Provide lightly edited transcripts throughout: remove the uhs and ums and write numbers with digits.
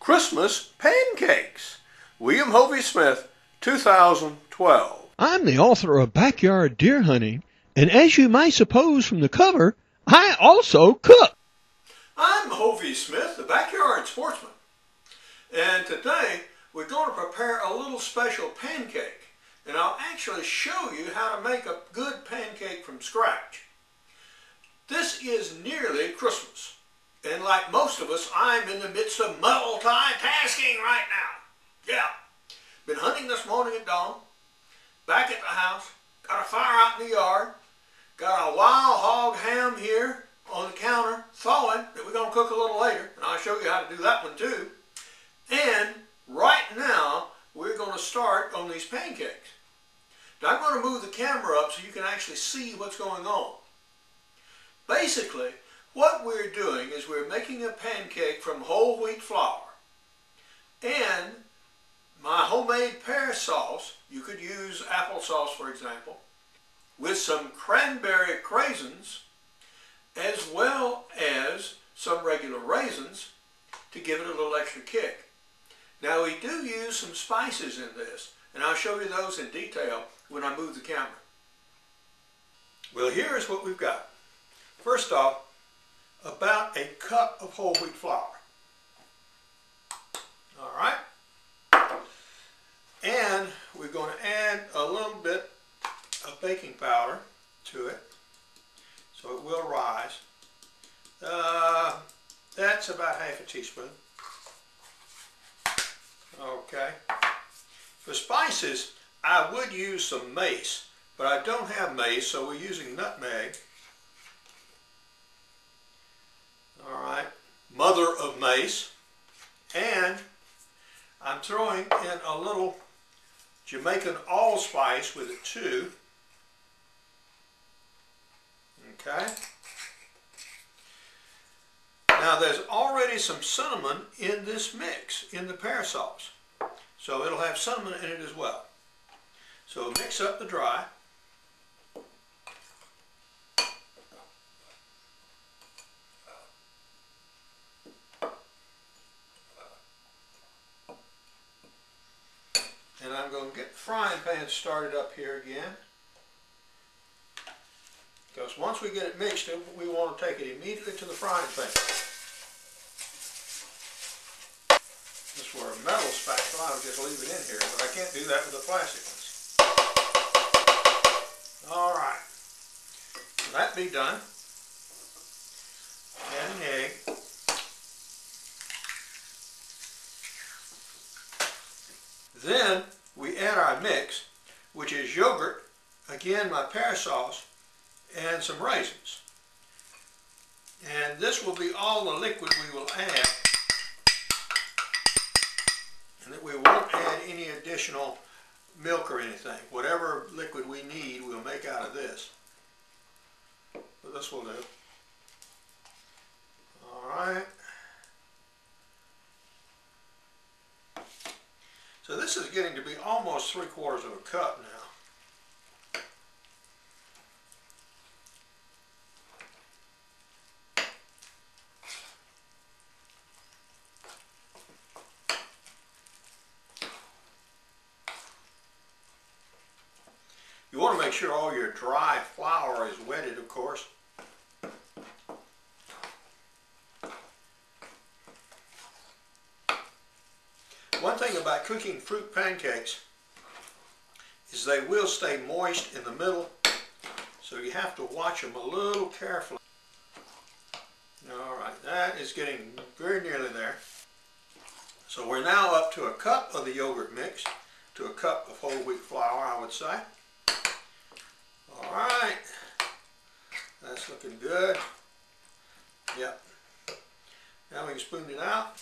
Christmas Pancakes. William Hovey Smith, 2012. I'm the author of Backyard Deer Hunting, and as you might suppose from the cover, I also cook. I'm Hovey Smith, the Backyard Sportsman, and today we're going to prepare a little special pancake, and I'll actually show you how to make a good pancake from scratch. This is nearly Christmas, and like most of us, I'm in the midst of multitasking right now. Yeah, been hunting this morning at dawn, back at the house, got a fire out in the yard, got a wild hog ham here on the counter thawing that we're going to cook a little later, and I'll show you how to do that one too. And right now, we're going to start on these pancakes. Now I'm going to move the camera up so you can actually see what's going on. Basically, what we're doing is we're making a pancake from whole wheat flour. And my homemade pear sauce, you could use applesauce for example, with some cranberry raisins, as well as some regular raisins to give it a little extra kick. Now we do use some spices in this, and I'll show you those in detail when I move the camera. Well, here's what we've got. First off, about a cup of whole wheat flour. All right. And we're going to add a little bit of baking powder to it, so it will rise. That's about half a teaspoon. Okay. For spices, I would use some mace, but I don't have mace, so we're using nutmeg. All right, mother of mace. And I'm throwing in a little Jamaican allspice with it too. Okay. Now there's already some cinnamon in this mix, in the pear sauce. So it'll have cinnamon in it as well. So mix up the dry. And I'm going to get the frying pan started up here again. Because once we get it mixed, we want to take it immediately to the frying pan. This were a metal spatula, I would just leave it in here, but I can't do that with the plastic ones. Alright, so that be done. Add an egg. Then we add our mix, which is yogurt, again my pear sauce, and some raisins. And this will be all the liquid we will add, and that we won't add any additional milk or anything. Whatever liquid we need, we'll make out of this. But this will do. Alright. So this is getting to be almost 3/4 of a cup now. You want to make sure all your dry flour is wetted, of course. One thing about cooking fruit pancakes is they will stay moist in the middle, so you have to watch them a little carefully. Alright, that is getting very nearly there. So we're now up to a cup of the yogurt mix, to a cup of whole wheat flour, I would say. Alright, that's looking good. Yep. Now we can spoon it out.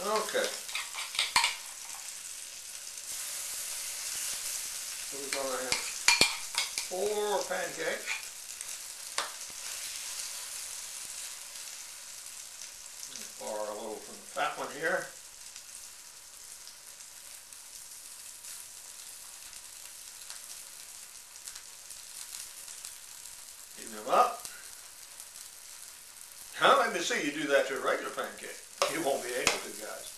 Okay. So we're going to have 4 pancakes. Pour a little from the fat one here. Heat them up. Now let me see you do that to a regular pancake. You won't be able to, guys.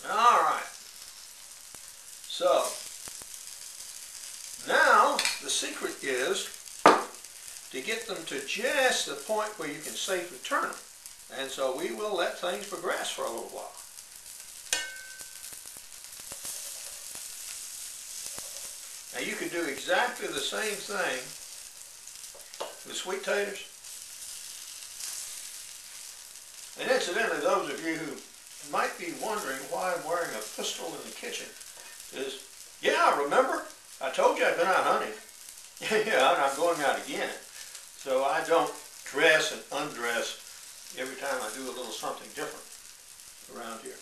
All right. So, now the secret is to get them to just the point where you can safely turn them. And so we will let things progress for a little while. Now you can do exactly the same thing with sweet taters. And incidentally, those of you who might be wondering why I'm wearing a pistol in the kitchen is, yeah, remember? I told you I'd been out hunting. Yeah, and I'm going out again. So I don't dress and undress every time I do a little something different around here.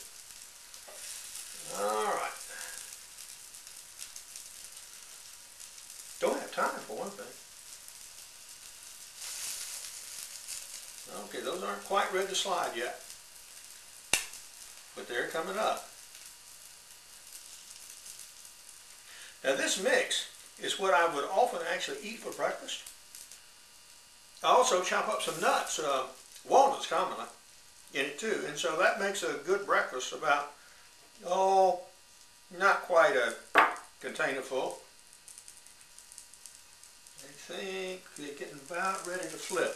All right. Don't have time for one thing. Okay, those aren't quite ready to slide yet, but they're coming up. Now this mix is what I would often actually eat for breakfast. I also chop up some nuts, walnuts commonly, in it too, and so that makes a good breakfast about, oh, not quite a container full. I think they're getting about ready to flip.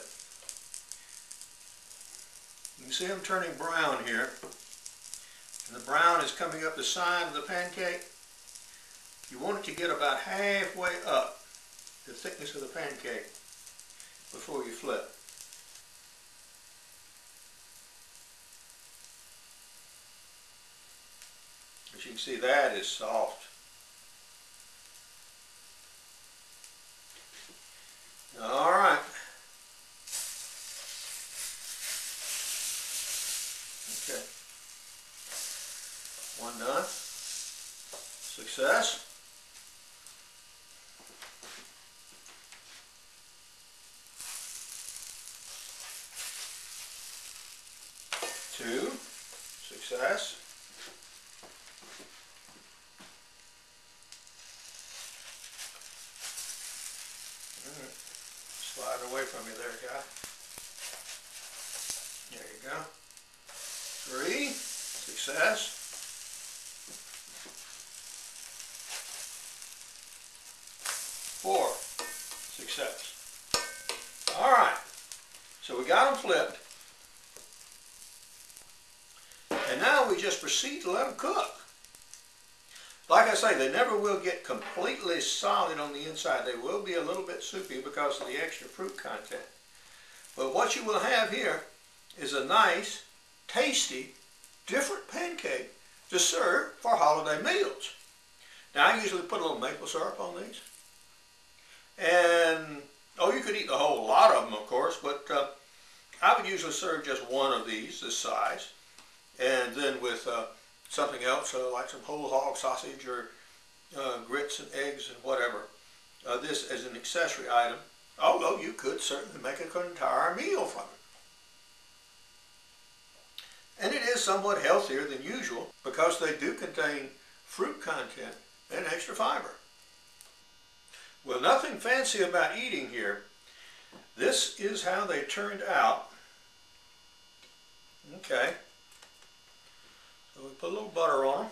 You can see them turning brown here, and the brown is coming up the side of the pancake. You want it to get about halfway up the thickness of the pancake before you flip. As you can see, that is soft. All right. Okay. One done. Success. Two. Success. Slide away from you there, guy. There you go. Three. Success. Four. Success. All right. So we got them flipped. And now we just proceed to let them cook. Like I say, they never will get completely solid on the inside. They will be a little bit soupy because of the extra fruit content. But what you will have here is a nice, tasty, different pancake to serve for holiday meals. Now I usually put a little maple syrup on these. And, oh, you could eat the whole lot of them, of course, but I would usually serve just one of these, this size. And then with something else, like some whole hog sausage or grits and eggs and whatever. This as an accessory item, although you could certainly make an entire meal from it. And it is somewhat healthier than usual because they do contain fruit content and extra fiber. Well, nothing fancy about eating here. This is how they turned out. Okay. So we put a little butter on them.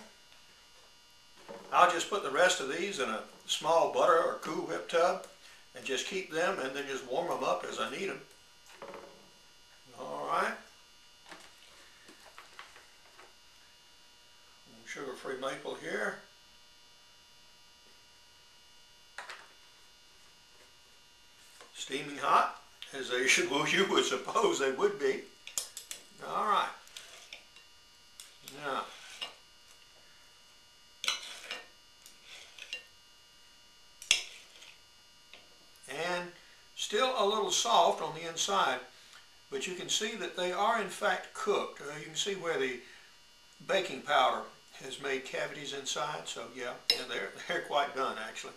I'll just put the rest of these in a small butter or Cool Whip tub and just keep them and then just warm them up as I need them. All right. Sugar-free maple here. Steaming hot, as they should, well, you would suppose they would be. All right. Now, and still a little soft on the inside, but you can see that they are in fact cooked. You can see where the baking powder has made cavities inside, so yeah, they're quite done actually.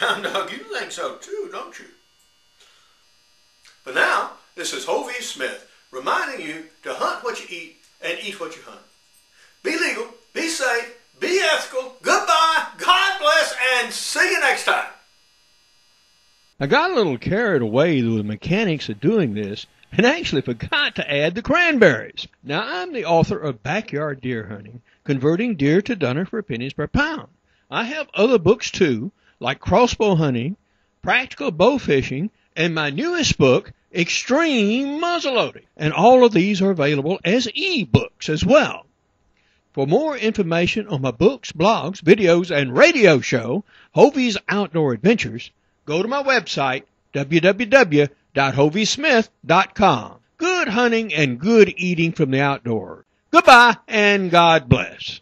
Hound dog, you think so too, don't you? But now, this is Hovey Smith reminding you to hunt what you eat and eat what you hunt. Be legal, be safe, be ethical. Goodbye, God bless, and see you next time. I got a little carried away with the mechanics of doing this and actually forgot to add the cranberries. Now, I'm the author of Backyard Deer Hunting, Converting Deer to Dunner for Pennies Per Pound. I have other books too, like Crossbow Hunting, Practical Bow Fishing, and my newest book, Extreme Muzzleloading. And all of these are available as e-books as well. For more information on my books, blogs, videos, and radio show, Hovey's Outdoor Adventures, go to my website, www.hoveysmith.com. Good hunting and good eating from the outdoors. Goodbye and God bless.